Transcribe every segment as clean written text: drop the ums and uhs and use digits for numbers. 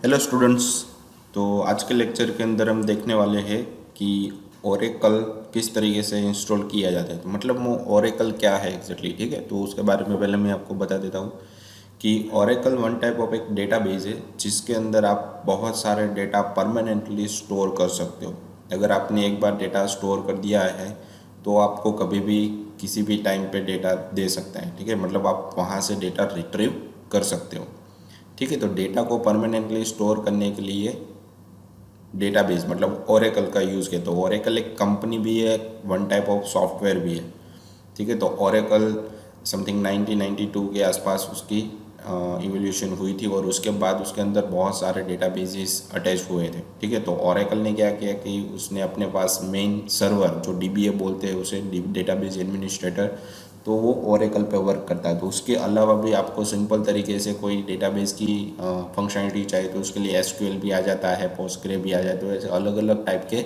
Hello students. तो आज के लेक्चर के अंदर हम देखने वाले हैं कि ओरेकल किस तरीके से इंस्टॉल किया जाता है। तो मतलब वो ओरेकल क्या है एग्जैक्टली, ठीक है। तो उसके बारे में पहले मैं आपको बता देता हूँ कि ओरेकल वन टाइप ऑफ एक डेटाबेस है जिसके अंदर आप बहुत सारे डेटा परमानेंटली स्टोर कर सकते हो। अगर आपने एक बार डेटा स्टोर कर दिया है तो आपको कभी भी किसी भी टाइम पे डेटा दे सकता है, ठीक है। मतलब आप वहाँ से डेटा रिट्रीव कर सकते हो, ठीक है। तो डेटा को परमानेंटली स्टोर करने के लिए डेटाबेस मतलब ओरेकल का यूज़ किया। तो ओरेकल एक कंपनी भी है, वन टाइप ऑफ सॉफ्टवेयर भी है, ठीक है। तो ओरेकल समथिंग 1992 के आसपास उसकी इवोल्यूशन हुई थी और उसके बाद उसके अंदर बहुत सारे डेटाबेसेस अटैच हुए थे, ठीक है। तो ओरेकल ने क्या किया कि उसने अपने पास मेन सर्वर जो डीबीए बोलते हैं उसे, डेटाबेस एडमिनिस्ट्रेटर, तो वो ओरेकल पे वर्क करता है। तो उसके अलावा भी आपको सिंपल तरीके से कोई डेटाबेस की फंक्शनलिटी चाहिए तो उसके लिए एसक्यूएल भी आ जाता है, पोस्टग्रे भी आ जाता है। ऐसे अलग अलग टाइप के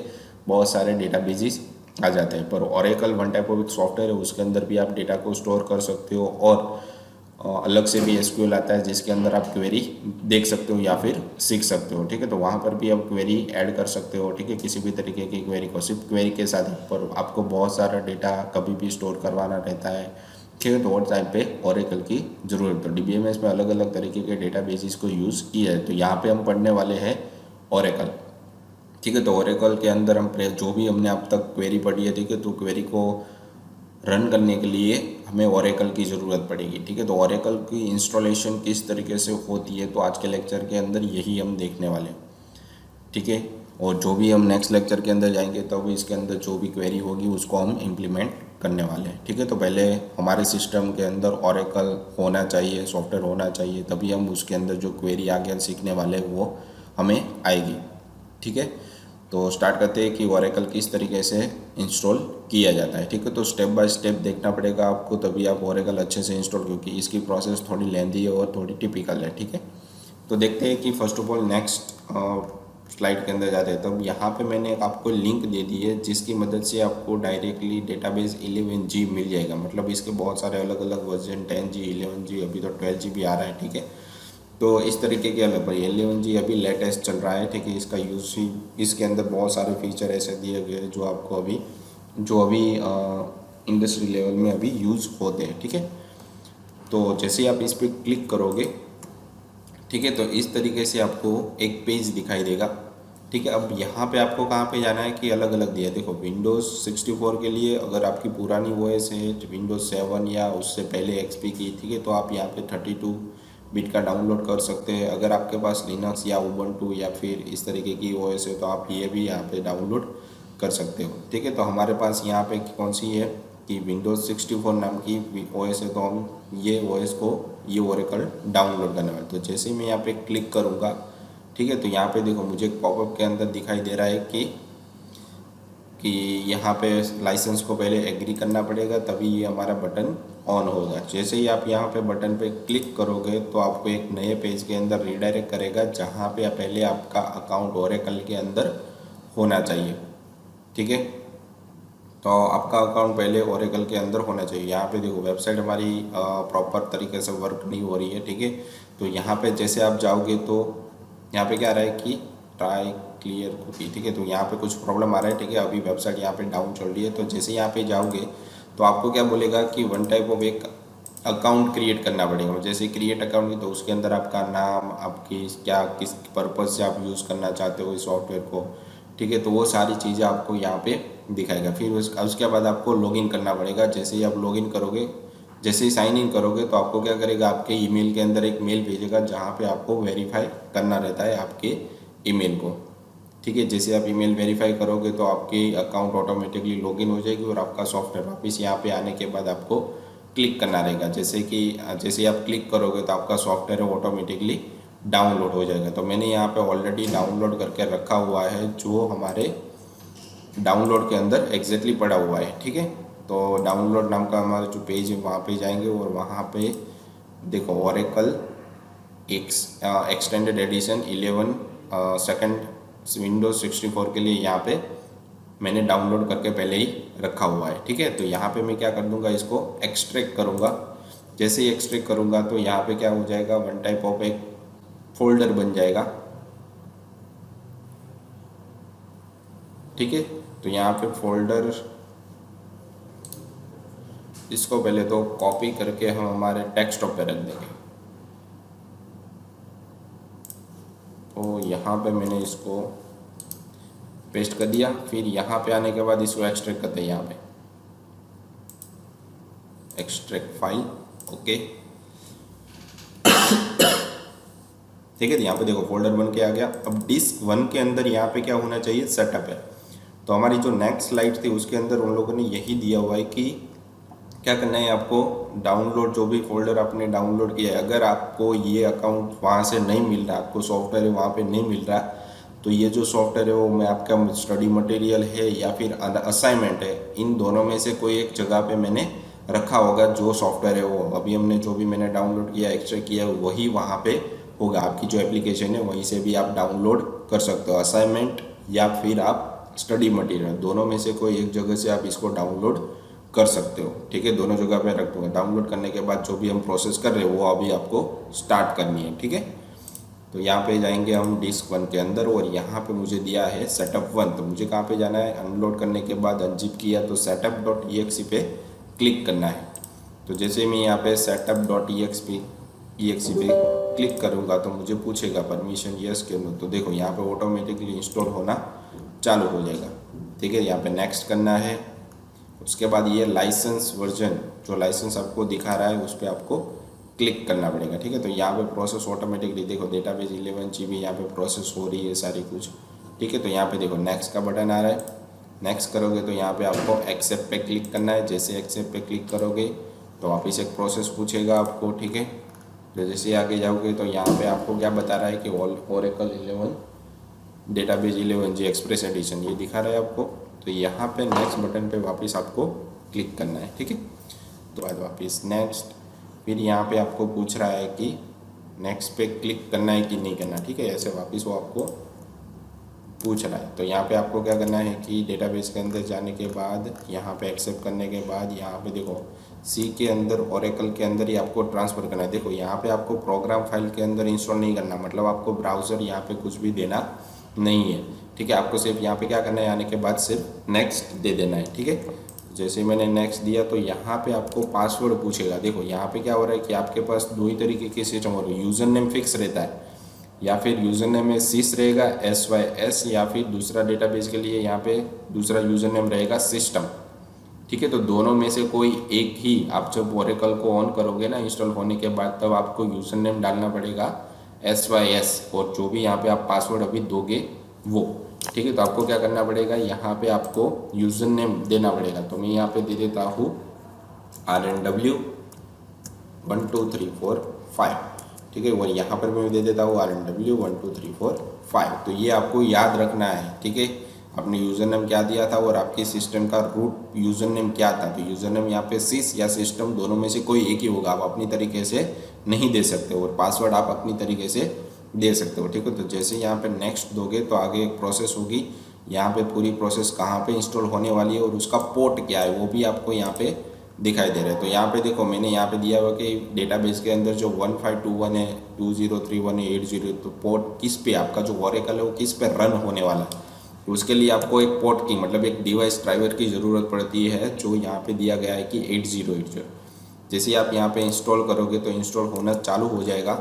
बहुत सारे डेटाबेसेस आ जाते हैं। पर ओरेकल वन टाइप ऑफ एक सॉफ्टवेयर है, उसके अंदर भी आप डेटा को स्टोर कर सकते हो और अलग से भी एसक्यूएल आता है जिसके अंदर आप क्वेरी देख सकते हो या फिर सीख सकते हो, ठीक है। तो वहाँ पर भी आप क्वेरी ऐड कर सकते हो, ठीक है। किसी भी तरीके की क्वेरी को सिर्फ क्वेरी के साथ, पर आपको बहुत सारा डेटा कभी भी स्टोर करवाना रहता है, ठीक है। तो और टाइप पे ओरेकल की ज़रूरत। तो डीबीएमएस में अलग अलग तरीके के डेटा बेसिस को यूज़ किया है। तो यहाँ पे हम पढ़ने वाले हैं ओरेकल, ठीक है। तो ओरेकल के अंदर हम जो भी हमने अब तक क्वेरी पढ़ी है, ठीक है, तो क्वेरी को रन करने के लिए हमें ओरेकल की ज़रूरत पड़ेगी, ठीक है। तो ओरेकल की इंस्टॉलेशन किस तरीके से होती है तो आज के लेक्चर के अंदर यही हम देखने वाले हैं, ठीक है। और जो भी हम नेक्स्ट लेक्चर के अंदर जाएंगे तब इसके अंदर जो भी क्वेरी होगी उसको हम इम्प्लीमेंट करने वाले हैं, ठीक है। तो पहले हमारे सिस्टम के अंदर ओरेकल होना चाहिए, सॉफ्टवेयर होना चाहिए, तभी हम उसके अंदर जो क्वेरी आगे सीखने वाले हैं वो हमें आएगी, ठीक है। तो स्टार्ट करते हैं कि ओरेकल किस तरीके से इंस्टॉल किया जाता है, ठीक है। तो स्टेप बाय स्टेप देखना पड़ेगा आपको, तभी आप ओरेकल अच्छे से इंस्टॉल, क्योंकि इसकी प्रोसेस थोड़ी लेंदी है और थोड़ी टिपिकल है, ठीक है। तो देखते हैं कि first of all next slide के अंदर जाते हैं। तब यहाँ पे मैंने आपको लिंक दे दी है जिसकी मदद से आपको डायरेक्टली डेटाबेस 11G मिल जाएगा। मतलब इसके बहुत सारे अलग अलग वर्जन 10G 11G, अभी तो 12GB आ रहा है, ठीक है। तो इस तरीके के अलग भाई 11G अभी लेटेस्ट चल रहा है, ठीक है। इसका यूज ही, इसके अंदर बहुत सारे फीचर ऐसे दिए गए हैं जो अभी इंडस्ट्री लेवल में अभी यूज़ होते हैं, ठीक है। तो जैसे ही आप इस पर क्लिक करोगे, ठीक है, तो इस तरीके से आपको एक पेज दिखाई देगा, ठीक है। अब यहाँ पे आपको कहाँ पे जाना है कि अलग अलग दिया है। देखो विंडोज़ 64 के लिए अगर आपकी पुरानी ओएस है विंडोज़ 7 या उससे पहले एक्सपी की, ठीक है, तो आप यहाँ पे 32 बिट का डाउनलोड कर सकते हैं। अगर आपके पास लिनक्स या उबंटू या फिर इस तरीके की ओएस है तो आप ये भी यहाँ पे डाउनलोड कर सकते हो, ठीक है। तो हमारे पास यहाँ पे कौन सी है कि विंडोज़ 64 नाम की ओएस है, तो हम ये ओएस को, ये ओरेकल डाउनलोड करने वाले। तो जैसे मैं यहाँ पे क्लिक करूँगा, ठीक है, तो यहाँ पे देखो मुझे पॉपअप के अंदर दिखाई दे रहा है कि यहाँ पे लाइसेंस को पहले एग्री करना पड़ेगा तभी ये हमारा बटन ऑन होगा। जैसे ही आप यहाँ पे बटन पे क्लिक करोगे तो आपको एक नए पेज के अंदर रिडायरेक्ट करेगा जहाँ पे पहले आपका अकाउंट ओरेकल के अंदर होना चाहिए, ठीक है। तो आपका अकाउंट पहले ओरेकल के अंदर होना चाहिए। यहाँ पे देखो वेबसाइट हमारी प्रॉपर तरीके से वर्क नहीं हो रही है, ठीक है। तो यहाँ पे जैसे आप जाओगे तो यहाँ पे क्या आ रहा है कि ट्राई क्लियर कुकी, ठीक है। तो यहाँ पे कुछ प्रॉब्लम आ रहा है, ठीक है। अभी वेबसाइट यहाँ पे डाउन चल रही है। तो जैसे यहाँ पे जाओगे तो आपको क्या बोलेगा कि वन टाइप ऑफ एक अकाउंट क्रिएट करना पड़ेगा। जैसे क्रिएट अकाउंट की तो उसके अंदर आपका नाम, आपकी क्या किस पर्पज़ से आप यूज़ करना चाहते हो इस सॉफ्टवेयर को, ठीक है। तो वो सारी चीज़ें आपको यहाँ पे दिखाएगा। फिर उसके बाद आपको लॉगिन करना पड़ेगा। जैसे ही आप लॉगिन करोगे, जैसे ही साइन इन करोगे तो आपको क्या करेगा, आपके ईमेल के अंदर एक मेल भेजेगा जहाँ पे आपको वेरीफाई करना रहता है आपके ईमेल को, ठीक है। जैसे आप ईमेल वेरीफाई करोगे तो आपकी अकाउंट ऑटोमेटिकली लॉगिन हो जाएगी और आपका सॉफ्टवेयर वापस यहाँ पे आने के बाद आपको क्लिक करना रहेगा। जैसे ही आप क्लिक करोगे तो आपका सॉफ्टवेयर ऑटोमेटिकली डाउनलोड हो जाएगा। तो मैंने यहाँ पे ऑलरेडी डाउनलोड करके रखा हुआ है जो हमारे डाउनलोड के अंदर एग्जैक्टली पड़ा हुआ है, ठीक है। तो डाउनलोड नाम का हमारा जो पेज है वहाँ पे जाएंगे और वहाँ पे देखो Oracle extended edition 11 second Windows 64 के लिए यहाँ पे मैंने डाउनलोड करके पहले ही रखा हुआ है, ठीक है। तो यहाँ पे मैं क्या कर दूँगा, इसको एक्सट्रैक्ट करूँगा। जैसे ही एक्सट्रैक्ट करूँगा तो यहाँ पे क्या हो जाएगा, वन टाइप ऑफ एक फोल्डर बन जाएगा, ठीक है। तो यहाँ पे फोल्डर, इसको पहले तो कॉपी करके हम हमारे डेस्कटॉप पे रख देंगे। तो यहाँ पे मैंने इसको पेस्ट कर दिया। फिर यहाँ पे आने के बाद इसको एक्सट्रैक्ट करते हैं, यहाँ पे एक्सट्रैक्ट फाइल, ओके ठीक है। तो यहाँ पे देखो फोल्डर बन के आ गया। अब डिस्क 1 के अंदर यहाँ पे क्या होना चाहिए, सेटअप है। तो हमारी जो नेक्स्ट स्लाइड थी उसके अंदर उन लोगों ने यही दिया हुआ है कि क्या करना है आपको, डाउनलोड जो भी फोल्डर आपने डाउनलोड किया है, अगर आपको ये अकाउंट वहाँ से नहीं मिल रहा, आपको सॉफ्टवेयर वहाँ पे नहीं मिल रहा, तो ये जो सॉफ्टवेयर है वो मैं आपका स्टडी मटेरियल है या फिर असाइनमेंट है, इन दोनों में से कोई एक जगह पे मैंने रखा होगा जो सॉफ्टवेयर है वो अभी हमने जो भी मैंने डाउनलोड किया, एक्सट्रैक्ट किया है, वही वहाँ पे होगा। आपकी जो एप्लीकेशन है वहीं से भी आप डाउनलोड कर सकते हो, असाइनमेंट या फिर आप स्टडी मटेरियल, दोनों में से कोई एक जगह से आप इसको डाउनलोड कर सकते हो। ठीक है, दोनों जगह पे रख दूँगा। डाउनलोड करने के बाद जो भी हम प्रोसेस कर रहे हैं वो अभी आपको स्टार्ट करनी है। ठीक है, तो यहाँ पे जाएंगे हम डिस्क 1 के अंदर और यहाँ पे मुझे दिया है सेटअप 1। तो मुझे कहाँ पे जाना है, अनलोड करने के बाद अनजिप किया तो setup.exe पे क्लिक करना है। तो जैसे मैं यहाँ पे setup.exe पे क्लिक करूँगा तो मुझे पूछेगा परमिशन यस के नो। तो देखो यहाँ पे ऑटोमेटिकली इंस्टॉल होना चालू हो जाएगा। ठीक है, यहाँ पे नेक्स्ट करना है। उसके बाद ये लाइसेंस वर्जन, जो लाइसेंस आपको दिखा रहा है उस पर आपको क्लिक करना पड़ेगा। ठीक है, तो यहाँ पे प्रोसेस ऑटोमेटिकली देखो डेटाबेस 11 GB यहाँ पे प्रोसेस हो रही है सारी कुछ। ठीक है, तो यहाँ पे देखो नेक्स्ट का बटन आ रहा है। नेक्स्ट करोगे तो यहाँ पे आपको एक्सेप्ट पे क्लिक करना है। जैसे एक्सेप्ट पे क्लिक करोगे तो वापस एक प्रोसेस पूछेगा आपको। ठीक है, तो जैसे आगे जाओगे तो यहाँ पे आपको क्या बता रहा है कि ओरेकल 11 डेटाबेस 11 जी एक्सप्रेस एडिशन ये दिखा रहा है आपको। तो यहाँ पे नेक्स्ट बटन पे वापस आपको क्लिक करना है। ठीक है, तो बाद वापस नेक्स्ट, फिर यहाँ पे आपको पूछ रहा है कि नेक्स्ट पे क्लिक करना है कि नहीं करना। ठीक है, ऐसे वापस वो आपको पूछ रहा है। तो यहाँ पे आपको क्या करना है कि डेटाबेस के अंदर जाने के बाद यहाँ पे एक्सेप्ट करने के बाद यहाँ पे देखो सी के अंदर ओरेकल के अंदर ही आपको ट्रांसफ़र करना है। देखो यहाँ पे आपको प्रोग्राम फाइल के अंदर इंस्टॉल नहीं करना, मतलब आपको ब्राउज़र यहाँ पे कुछ भी देना नहीं है। ठीक है, आपको सिर्फ यहाँ पे क्या करना है, आने के बाद सिर्फ नेक्स्ट दे देना है। ठीक है, जैसे मैंने नेक्स्ट दिया तो यहाँ पे आपको पासवर्ड पूछेगा। देखो यहाँ पे क्या हो रहा है कि आपके पास दो ही तरीके के सिस्टम हो रहे हैं, यूज़र नेम फिक्स रहता है या फिर यूज़र नेम में सिस रहेगा SYS, या फिर दूसरा डेटाबेस के लिए यहाँ पे दूसरा यूज़र नेम रहेगा सिस्टम। ठीक है, तो दोनों में से कोई एक ही, आप जब ओरेकल को ऑन करोगे ना इंस्टॉल होने के बाद, तब आपको यूज़र नेम डालना पड़ेगा SYS और जो भी यहाँ पे आप पासवर्ड अभी दोगे वो। ठीक है, तो आपको क्या करना पड़ेगा, यहाँ पे आपको यूज़र नेम देना पड़ेगा। तो मैं यहाँ पे दे देता हूँ RNW 1 2 3 4 5। ठीक है, और यहाँ पर मैं दे देता हूँ RNW 1 2 3 4 5। तो ये आपको याद रखना है। ठीक है, आपने यूज़र नेम क्या दिया था और आपके सिस्टम का रूट यूज़र नेम क्या था। तो यूज़र नेम यहाँ पे सिस या सिस्टम दोनों में से कोई एक ही होगा, आप अपनी तरीके से नहीं दे सकते और पासवर्ड आप अपनी तरीके से दे सकते हो। ठीक है, तो जैसे यहाँ पे नेक्स्ट दोगे तो आगे एक प्रोसेस होगी। यहाँ पे पूरी प्रोसेस कहाँ पे इंस्टॉल होने वाली है और उसका पोर्ट क्या है वो भी आपको यहाँ पे दिखाई दे रहा है। तो यहाँ पे देखो मैंने यहाँ पे दिया हुआ कि डेटाबेस के अंदर जो 1521 है, 2031 है, 80, तो पोर्ट किस पे आपका जो ओरेकल है वो किस पे रन होने वाला है। तो उसके लिए आपको एक पोर्ट की, मतलब एक डिवाइस ड्राइवर की ज़रूरत पड़ती है, जो यहाँ पे दिया गया है कि 8080। जैसे आप यहाँ पे इंस्टॉल करोगे तो इंस्टॉल होना चालू हो जाएगा।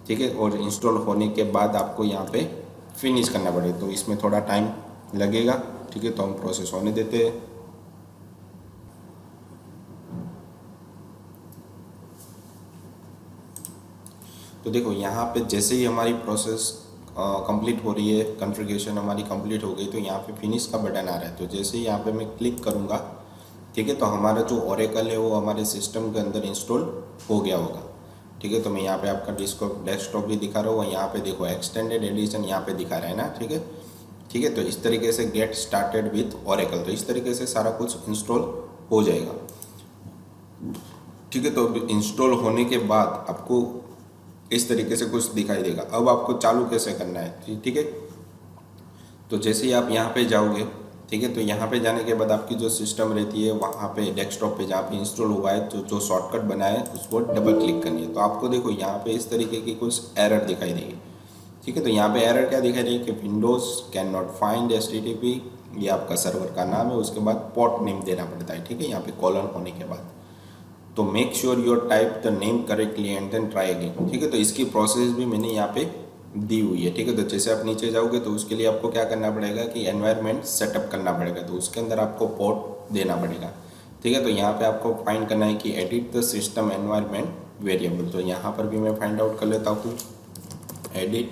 ठीक है, और इंस्टॉल होने के बाद आपको यहाँ पे फिनिश करना पड़ेगा, तो इसमें थोड़ा टाइम लगेगा। ठीक है, तो हम प्रोसेस होने देते हैं। तो देखो यहाँ पे जैसे ही हमारी प्रोसेस कंप्लीट हो रही है, कॉन्फ़िगरेशन हमारी कंप्लीट हो गई, तो यहाँ पे फिनिश का बटन आ रहा है। तो जैसे ही यहाँ पे मैं क्लिक करूँगा, ठीक है, तो हमारा जो ओरेकल है वो हमारे सिस्टम के अंदर इंस्टॉल हो गया होगा। ठीक है, तो मैं यहाँ पे आपका डेस्कटॉप भी दिखा रहा हूँ, यहाँ पे देखो एक्सटेंडेड एडिशन यहाँ पे दिखा रहा है ना। ठीक है, ठीक है, तो इस तरीके से गेट स्टार्टेड विथ ओरेकल, तो इस तरीके से सारा कुछ इंस्टॉल हो जाएगा। ठीक है, तो इंस्टॉल होने के बाद आपको इस तरीके से कुछ दिखाई देगा। अब आपको चालू कैसे करना है, ठीक है, तो जैसे ही आप यहाँ पे जाओगे, ठीक है, तो यहाँ पे जाने के बाद आपकी जो सिस्टम रहती है वहाँ पे डेस्कटॉप पे जहाँ पे इंस्टॉल हुआ है, तो जो शॉर्टकट बना है उसको डबल क्लिक करनी है। तो आपको देखो यहाँ पे इस तरीके की कुछ एरर दिखाई देगी। ठीक है, तो यहाँ पे एरर क्या दिखाई देगी कि Windows can not find HTTP ये आपका सर्वर का नाम है, उसके बाद पोर्ट नेम देना पड़ता है, ठीक है, यहाँ पे कॉलन होने के बाद। तो make sure your type the name correctly and then try again, ठीक है। तो इसकी प्रोसेस भी मैंने यहाँ पे दी हुई है, ठीक है। तो जैसे आप नीचे जाओगे तो उसके लिए आपको क्या करना पड़ेगा कि एनवायरनमेंट सेटअप करना पड़ेगा, तो उसके अंदर आपको पोर्ट देना पड़ेगा, ठीक है। तो यहाँ पे आपको फाइंड करना है कि edit the system environment variable, तो यहाँ पर भी मैं फाइंड आउट कर लेता हूँ, edit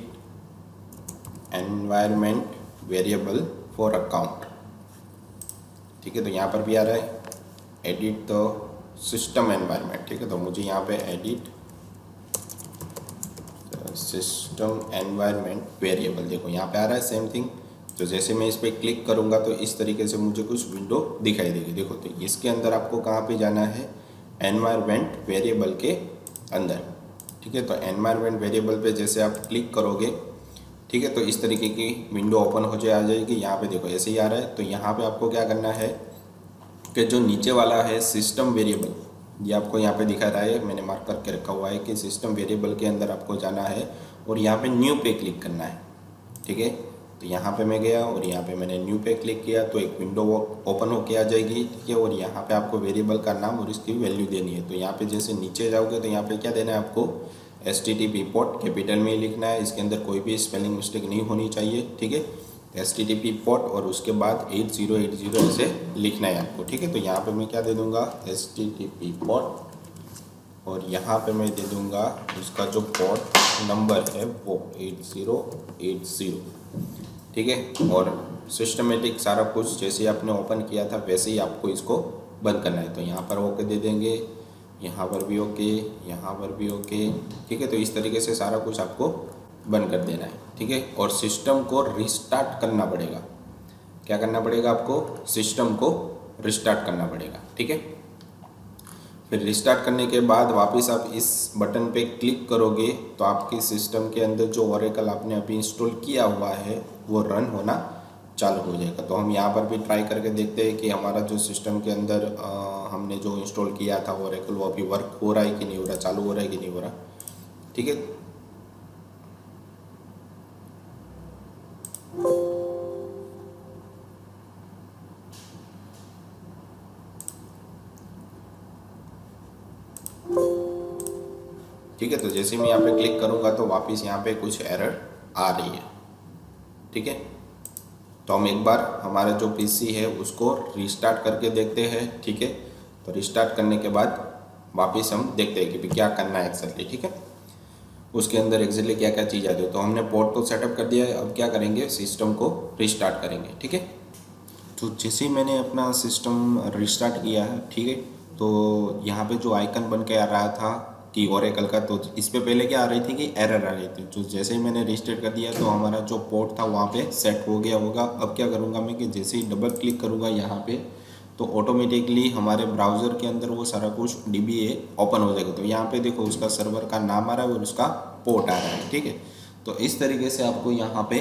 environment variable for account, ठीक है। तो यहाँ पर भी आ रहा है एडिट द सिस्टम एनवायरनमेंट, ठीक है। तो मुझे यहाँ पे एडिट सिस्टम एनवायरनमेंट वेरिएबल, देखो यहाँ पे आ रहा है सेम थिंग। तो जैसे मैं इस पर क्लिक करूँगा तो इस तरीके से मुझे कुछ विंडो दिखाई देगी, देखो। तो इसके अंदर आपको कहाँ पे जाना है, एनवायरनमेंट वेरिएबल के अंदर, ठीक है। तो एनवायरनमेंट वेरिएबल पे जैसे आप क्लिक करोगे, ठीक है, तो इस तरीके की विंडो ओपन हो आ जाएगी। यहाँ पे देखो ऐसे ही आ रहा है। तो यहाँ पे आपको क्या करना है कि जो नीचे वाला है सिस्टम वेरिएबल, ये आपको यहाँ पे दिखा रहा है, मैंने मार्क करके रखा हुआ है कि सिस्टम वेरिएबल के अंदर आपको जाना है और यहाँ पे न्यू पे क्लिक करना है, ठीक है। तो यहाँ पे मैं गया और यहाँ पे मैंने न्यू पे क्लिक किया तो एक विंडो ओपन होके आ जाएगी, ठीक है। और यहाँ पे आपको वेरिएबल का नाम और इसकी वैल्यू देनी है। तो यहाँ पे जैसे नीचे जाओगे तो यहाँ पे क्या देना है आपको, HTTP पोर्ट कैपिटल में ही लिखना है, इसके अंदर कोई भी स्पेलिंग मिस्टेक नहीं होनी चाहिए, ठीक है। HTTP पोर्ट और उसके बाद 8080 ऐसे लिखना है आपको, ठीक है। तो यहाँ पे मैं क्या दे दूँगा, HTTP पोर्ट और यहाँ पे मैं दे दूँगा उसका जो पोर्ट नंबर है वो 8080, ठीक है। और सिस्टमेटिक सारा कुछ जैसे आपने ओपन किया था वैसे ही आपको इसको बंद करना है। तो यहाँ पर ओके दे देंगे, यहाँ पर भी ओके, यहाँ पर भी ओके, ठीक है। तो इस तरीके से सारा कुछ आपको बंद कर देना है, ठीक है। और सिस्टम को रिस्टार्ट करना पड़ेगा, क्या करना पड़ेगा आपको, सिस्टम को रिस्टार्ट करना पड़ेगा, ठीक है। फिर रिस्टार्ट करने के बाद वापस आप इस बटन पे क्लिक करोगे तो आपके सिस्टम के अंदर जो ओरेकल आपने अभी इंस्टॉल किया हुआ है वो रन होना चालू हो जाएगा। तो हम यहाँ पर भी ट्राई करके देखते हैं कि हमारा जो सिस्टम के अंदर हमने जो इंस्टॉल किया था ओरेकल वो अभी वर्क हो रहा है कि नहीं हो रहा, चालू हो रहा है कि नहीं हो रहा, ठीक है। ठीक है। तो जैसे मैं यहाँ पे क्लिक करूँगा तो वापस यहाँ पे कुछ एरर आ रही है, ठीक है। तो हम एक बार हमारा जो पीसी है उसको रिस्टार्ट करके देखते हैं, ठीक है। तो रिस्टार्ट करने के बाद वापस हम देखते हैं कि क्या करना है एक्जैक्टली, ठीक है। उसके अंदर एक्जैक्टली क्या क्या चीज़ आती है। तो हमने पोर्ट तो सेटअप कर दिया है, अब क्या करेंगे, सिस्टम को रिस्टार्ट करेंगे, ठीक है। तो जैसे ही मैंने अपना सिस्टम रिस्टार्ट किया है, ठीक है, तो यहाँ पे जो आइकन बन के आ रहा था कि ओरेकल का, तो इस पे पहले क्या आ रही थी कि एरर आ रही थी। तो जैसे ही मैंने रिस्टार्ट कर दिया तो हमारा जो पोर्ट था वहाँ पे सेट हो गया होगा। अब क्या करूँगा मैं कि जैसे ही डबल क्लिक करूँगा यहाँ पे तो ऑटोमेटिकली हमारे ब्राउज़र के अंदर वो सारा कुछ DBA ओपन हो जाएगा। तो यहाँ पे देखो उसका सर्वर का नाम आ रहा है और उसका पोर्ट आ रहा है, ठीक है। तो इस तरीके से आपको यहाँ पे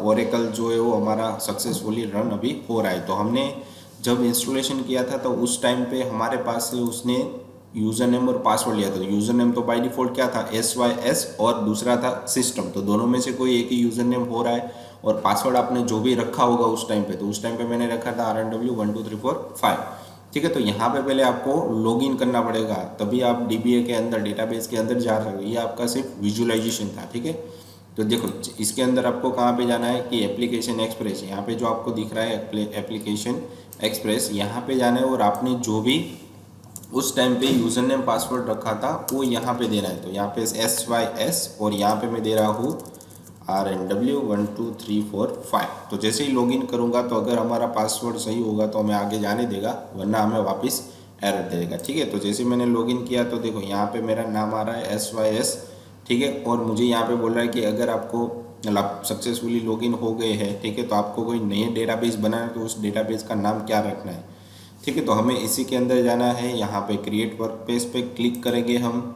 ओरेकल जो है वो हमारा सक्सेसफुली रन अभी हो रहा है। तो हमने जब इंस्टॉलेशन किया था तो उस टाइम पे हमारे पास से उसने यूज़र नेम और पासवर्ड लिया था। तो यूज़र नेम तो बाय डिफ़ॉल्ट क्या था, SYS, और दूसरा था सिस्टम। तो दोनों में से कोई एक ही यूज़र नेम हो रहा है और पासवर्ड आपने जो भी रखा होगा उस टाइम पे, तो उस टाइम पे मैंने रखा था RNW12345, ठीक है। तो यहाँ पे पहले आपको लॉगिन करना पड़ेगा, तभी आप DBA के अंदर, डेटाबेस के अंदर जा सकते हो। ये आपका सिर्फ विजुअलाइजेशन था, ठीक है। तो देखो इसके अंदर आपको कहाँ पे जाना है कि एप्लीकेशन एक्सप्रेस, यहाँ पे जो आपको दिख रहा है एप्लीकेशन एक्सप्रेस, यहाँ पे जाना है और आपने जो भी उस टाइम पे यूज़र नेम पासवर्ड रखा था वो यहाँ पे देना है। तो यहाँ पे SYS और यहाँ पे मैं दे रहा हूँ RNW12345। तो जैसे ही लॉगिन करूँगा तो अगर हमारा पासवर्ड सही होगा तो हमें आगे जाने देगा, वरना हमें वापस एरर देगा, ठीक है। तो जैसे मैंने लॉगिन किया तो देखो यहाँ पे मेरा नाम आ रहा है SYS, ठीक है। और मुझे यहाँ पे बोल रहा है कि अगर आपको मतलब सक्सेसफुली लॉगिन हो गए हैं, ठीक है, तो आपको कोई नए डेटाबेस बनाना है तो उस डेटाबेस का नाम क्या रखना है, ठीक है। तो हमें इसी के अंदर जाना है, यहाँ पे क्रिएट वर्कस्पेस पे क्लिक करेंगे हम,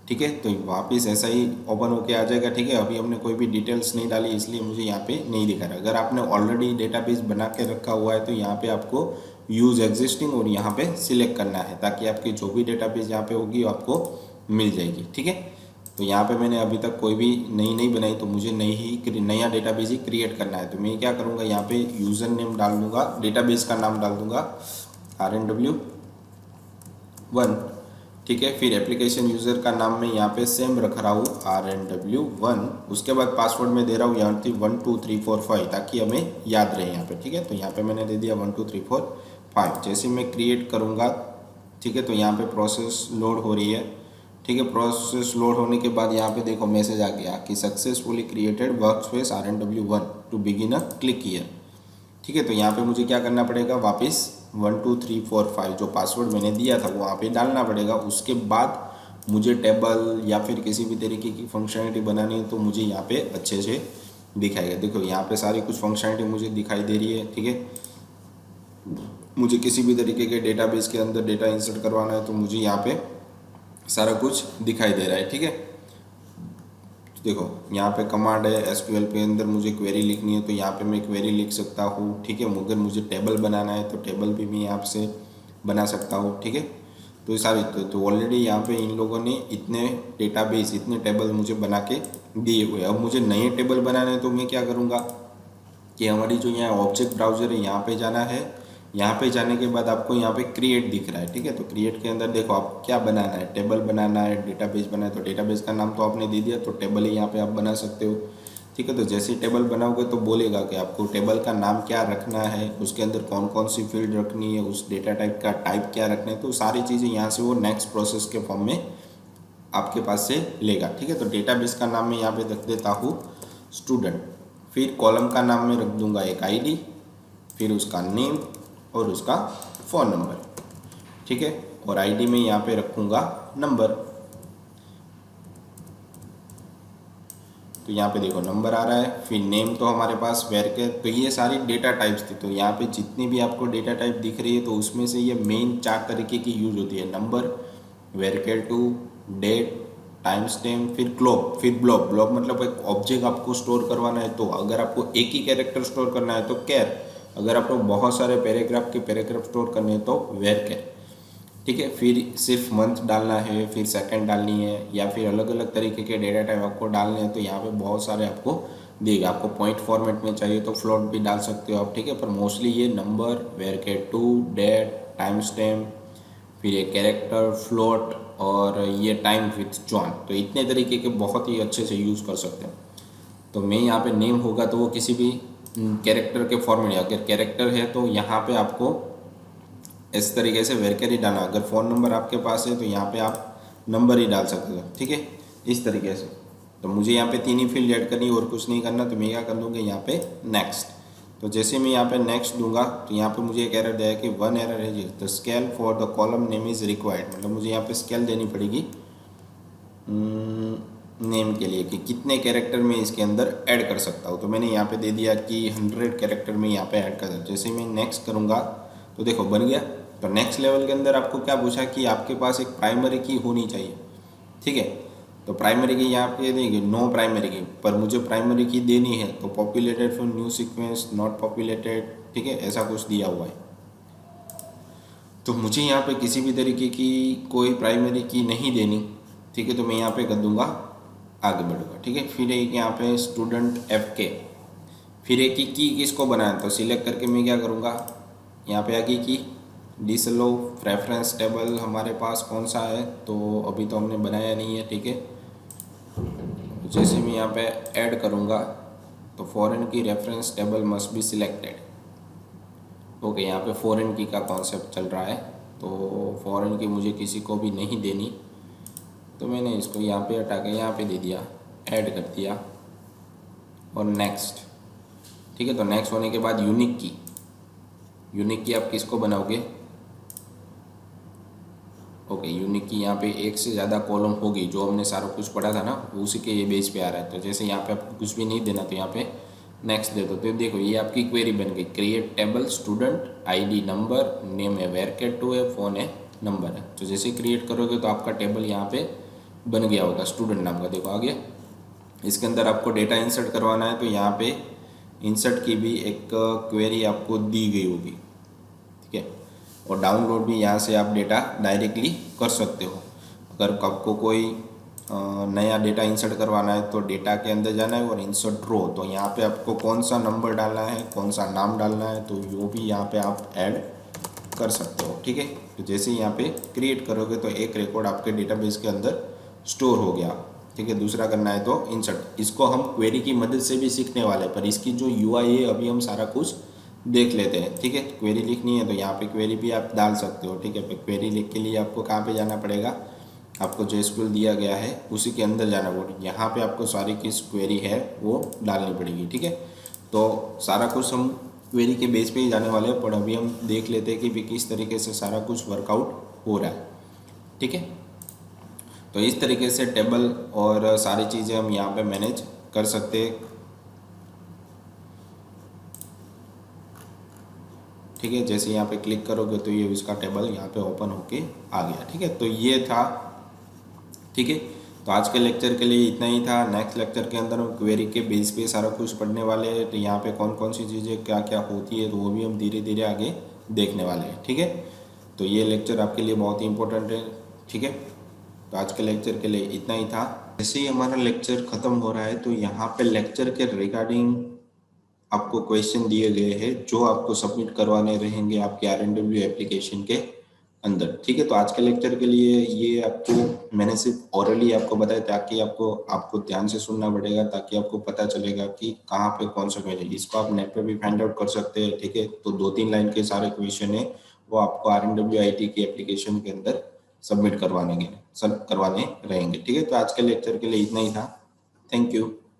ठीक है। तो वापस ऐसा ही ओपन होके आ जाएगा, ठीक है। अभी हमने कोई भी डिटेल्स नहीं डाली इसलिए मुझे यहाँ पे नहीं दिखा रहा। अगर आपने ऑलरेडी डेटाबेस बना के रखा हुआ है तो यहाँ पे आपको यूज़ एग्जिस्टिंग और यहाँ पे सिलेक्ट करना है ताकि आपकी जो भी डेटाबेस यहाँ पे होगी आपको मिल जाएगी, ठीक है। तो यहाँ पे मैंने अभी तक कोई भी नई नहीं बनाई, तो मुझे नया डेटाबेस ही क्रिएट करना है। तो मैं क्या करूँगा, यहाँ पे यूज़र नेम डाल दूँगा, डेटाबेस का नाम डाल दूँगा RNW1, ठीक है। फिर एप्लीकेशन यूज़र का नाम मैं यहाँ पे सेम रख रहा हूँ RNW1। उसके बाद पासवर्ड में दे रहा हूँ यहाँ थी 1 2 3 4 5, ताकि हमें याद रहे यहाँ पे, ठीक है। तो यहाँ पे मैंने दे दिया 1 2 3 4 5। जैसे मैं क्रिएट करूँगा, ठीक है, तो यहाँ पे प्रोसेस लोड हो रही है, ठीक है। प्रोसेस लोड होने के बाद यहाँ पे देखो मैसेज आ गया कि successfully created workspace RNW1 to begin a click here, ठीक है। तो यहाँ पे मुझे क्या करना पड़ेगा, वापस 1 2 3 4 5 जो पासवर्ड मैंने दिया था वो वहाँ पे डालना पड़ेगा। उसके बाद मुझे टेबल या फिर किसी भी तरीके की फंक्शनलिटी बनानी है तो मुझे यहाँ पे अच्छे से दिखाएगा। देखो यहाँ पे सारी कुछ फंक्शनलिटी मुझे दिखाई दे रही है, ठीक है। मुझे किसी भी तरीके के डेटाबेस के अंदर डेटा इंसर्ट करवाना है तो मुझे यहाँ पे सारा कुछ दिखाई दे रहा है, ठीक है। तो देखो यहाँ पे कमांड है, SQL के अंदर मुझे क्वेरी लिखनी है तो यहाँ पे मैं क्वेरी लिख सकता हूँ, ठीक है। अगर मुझे टेबल बनाना है तो टेबल भी मैं यहाँ से बना सकता हूँ, ठीक है। तो ये सारी तो ऑलरेडी यहाँ पे इन लोगों ने इतने डेटाबेस, इतने टेबल मुझे बना के दिए हुए। अब मुझे नए टेबल बनाने हैं तो मैं क्या करूँगा कि हमारी जो यहाँ ऑब्जेक्ट ब्राउज़र है यहाँ पे जाना है। यहाँ पे जाने के बाद आपको यहाँ पे क्रिएट दिख रहा है, ठीक है। तो क्रिएट के अंदर देखो आप क्या बनाना है, टेबल बनाना है, डेटाबेस बनाना है। तो डेटाबेस का नाम तो आपने दे दिया, तो टेबल ही यहाँ पे आप बना सकते हो, ठीक है। तो जैसे ही टेबल बनाओगे तो बोलेगा कि आपको टेबल का नाम क्या रखना है, उसके अंदर कौन कौन सी फील्ड रखनी है, उस डेटा टाइप का टाइप क्या रखना है। तो सारी चीज़ें यहाँ से वो नेक्स्ट प्रोसेस के फॉर्म में आपके पास से लेगा, ठीक है। तो डेटाबेस का नाम मैं यहाँ पे रख देता हूँ स्टूडेंट। फिर कॉलम का नाम मैं रख दूंगा एक ID, फिर उसका नेम और उसका फ़ोन नंबर, ठीक है। और ID में यहाँ पे रखूँगा नंबर। तो यहाँ पे देखो नंबर आ रहा है। फिर नेम तो हमारे पास वेरके, तो ये सारी डेटा टाइप्स थी। तो यहाँ पे जितनी भी आपको डेटा टाइप दिख रही है तो उसमें से ये मेन 4 तरीके की यूज होती है, नंबर, वेरके2, डेट, टाइम स्टैम्प, फिर ग्लोब, फिर ब्लॉक। ब्लॉक मतलब एक ऑब्जेक्ट आपको स्टोर करवाना है, तो अगर आपको एक ही कैरेक्टर स्टोर करना है तो कैर, अगर आपको बहुत सारे पैराग्राफ स्टोर करने हैं तो वेर कैर, ठीक है। फिर सिर्फ मंथ डालना है, फिर सेकंड डालनी है, या फिर अलग अलग तरीके के डेटा टाइप आपको डालने हैं तो यहाँ पे बहुत सारे आपको देगा। आपको पॉइंट फॉर्मेट में चाहिए तो फ्लोट भी डाल सकते हो आप, ठीक है। पर मोस्टली ये नंबर, वेरके2, डेट, टाइम स्टैम्प, फिर ये कैरेक्टर, फ्लोट और ये टाइम विथ जॉन, तो इतने तरीके के बहुत ही अच्छे से यूज़ कर सकते हैं। तो मैं यहाँ पे नेम होगा तो वो किसी भी कैरेक्टर के फॉर्मेट, अगर कैरेक्टर है तो यहाँ पे आपको इस तरीके से वेरकर ही डालना। अगर फ़ोन नंबर आपके पास है तो यहाँ पे आप नंबर ही डाल सकते हो, ठीक है, इस तरीके से। तो मुझे यहाँ पे 3 ही फील्ड ऐड करनी और कुछ नहीं करना, तो मैं क्या कर दूँगा यहाँ पे नेक्स्ट। तो जैसे मैं यहाँ पे नेक्स्ट दूंगा तो यहाँ पे मुझे एक एरर दिया है कि 1 एरर है जी, the scale for the column name is required, मतलब मुझे यहाँ पे स्केल देनी पड़ेगी नेम के लिए कि कितने कैरेक्टर में इसके अंदर ऐड कर सकता हूँ। तो मैंने यहाँ पे दे दिया कि 100 कैरेक्टर में यहाँ पे ऐड कर दूँ। जैसे मैं नेक्स्ट करूँगा तो देखो बन गया। तो नेक्स्ट लेवल के अंदर आपको क्या पूछा कि आपके पास एक प्राइमरी की होनी चाहिए, ठीक है। तो प्राइमरी की यहाँ पे देंगे नो प्राइमरी की, पर मुझे प्राइमरी की देनी है तो populated from new sequence, not populated, ठीक है, ऐसा कुछ दिया हुआ है। तो मुझे यहाँ पे किसी भी तरीके की कोई प्राइमरी की नहीं देनी, ठीक है। तो मैं यहाँ पे कर दूंगा आगे बढ़ूंगा, ठीक है। फिर एक यहाँ पे स्टूडेंट FK, फिर एक की किसको बनाया तो सिलेक्ट करके मैं क्या करूँगा यहाँ पे आगे की डिसलो रेफरेंस टेबल हमारे पास कौन सा है, तो अभी तो हमने बनाया नहीं है, ठीक है। जैसे मैं यहाँ पे ऐड करूँगा तो फॉरेन की reference table must be selected, okay. यहाँ पे फॉरेन की का कॉन्सेप्ट चल रहा है, तो फॉरेन की मुझे किसी को भी नहीं देनी, तो मैंने इसको यहाँ पे हटा के यहाँ पे दे दिया, ऐड कर दिया और नेक्स्ट, ठीक है। तो नेक्स्ट होने के बाद यूनिक की आप किसको बनाओगे, ओके। यूनिक की यहाँ पे एक से ज़्यादा कॉलम होगी, जो हमने सारा कुछ पढ़ा था ना उसी के ये बेस पे आ रहा है। तो जैसे यहाँ पे आपको कुछ भी नहीं देना तो यहाँ पे नेक्स्ट दे दो। तो देखो ये आपकी क्वेरी बन गई, create table student, ID number, name है वेरके2 है, फ़ोन है, नंबर है। तो जैसे क्रिएट करोगे तो आपका टेबल यहाँ पे बन गया होगा स्टूडेंट नाम का, देखो आ गया। इसके अंदर आपको डेटा इंसर्ट करवाना है तो यहाँ पे इंसर्ट की भी एक क्वेरी आपको दी गई होगी, ठीक है। और डाउनलोड भी यहाँ से आप डेटा डायरेक्टली कर सकते हो। अगर आपको कोई नया डेटा इंसर्ट करवाना है तो डेटा के अंदर जाना है और इंसर्ट रो, तो यहाँ पे आपको कौन सा नंबर डालना है, कौन सा नाम डालना है, तो वो भी यहाँ पे आप ऐड कर सकते हो। ठीक है, तो जैसे यहाँ पे क्रिएट करोगे तो एक रिकॉर्ड आपके डेटाबेस के अंदर स्टोर हो गया। ठीक है, दूसरा करना है तो इंसर्ट, इसको हम क्वेरी की मदद से भी सीखने वाले हैं, पर इसकी जो यूआई है अभी हम सारा कुछ देख लेते हैं। ठीक है, क्वेरी लिखनी है तो यहाँ पे क्वेरी भी आप डाल सकते हो। ठीक है, तो क्वेरी लिख के लिए आपको कहाँ पे जाना पड़ेगा, आपको जो स्कूल दिया गया है उसी के अंदर जाना पड़ेगा, यहाँ पे आपको सारी किस क्वेरी है वो डालनी पड़ेगी। ठीक है, तो सारा कुछ हम क्वेरी के बेस पे ही जाने वाले हैं, पर अभी हम देख लेते हैं कि भी किस तरीके से सारा कुछ वर्कआउट हो रहा है। ठीक है, तो इस तरीके से टेबल और सारी चीज़ें हम यहाँ पे मैनेज कर सकते हैं। ठीक है, जैसे यहाँ पे क्लिक करोगे तो ये इसका टेबल यहाँ पे ओपन होके आ गया। ठीक है, तो ये था। ठीक है, तो आज के लेक्चर के लिए इतना ही था। नेक्स्ट लेक्चर के अंदर हम क्वेरी के बेस पे सारा कुछ पढ़ने वाले हैं, तो यहाँ पे कौन कौन सी चीज़ें क्या क्या होती है तो वो भी हम धीरे धीरे आगे देखने वाले हैं। ठीक है, तो ये लेक्चर आपके लिए बहुत ही इंपॉर्टेंट है। ठीक है, तो आज के लेक्चर के लिए इतना ही था। जैसे ही हमारा लेक्चर ख़त्म हो रहा है तो यहाँ पे लेक्चर के रिगार्डिंग आपको क्वेश्चन दिए गए हैं जो आपको सबमिट करवाने रहेंगे आपके RNW एप्लीकेशन के अंदर। ठीक है, तो आज के लेक्चर के लिए ये आपको मैंने सिर्फ ओरली आपको बताया, ताकि आपको ध्यान से सुनना पड़ेगा, ताकि आपको पता चलेगा कि कहाँ पे कौन सा क्वेश्चन। इसको आप नेट पे भी फाइंड आउट कर सकते हैं। ठीक है, तो 2-3 लाइन के सारे क्वेश्चन है वो आपको RNW IT की एप्लीकेशन के अंदर सबमिट करवाने रहेंगे। ठीक है, तो आज के लेक्चर के लिए इतना ही था। Thank you.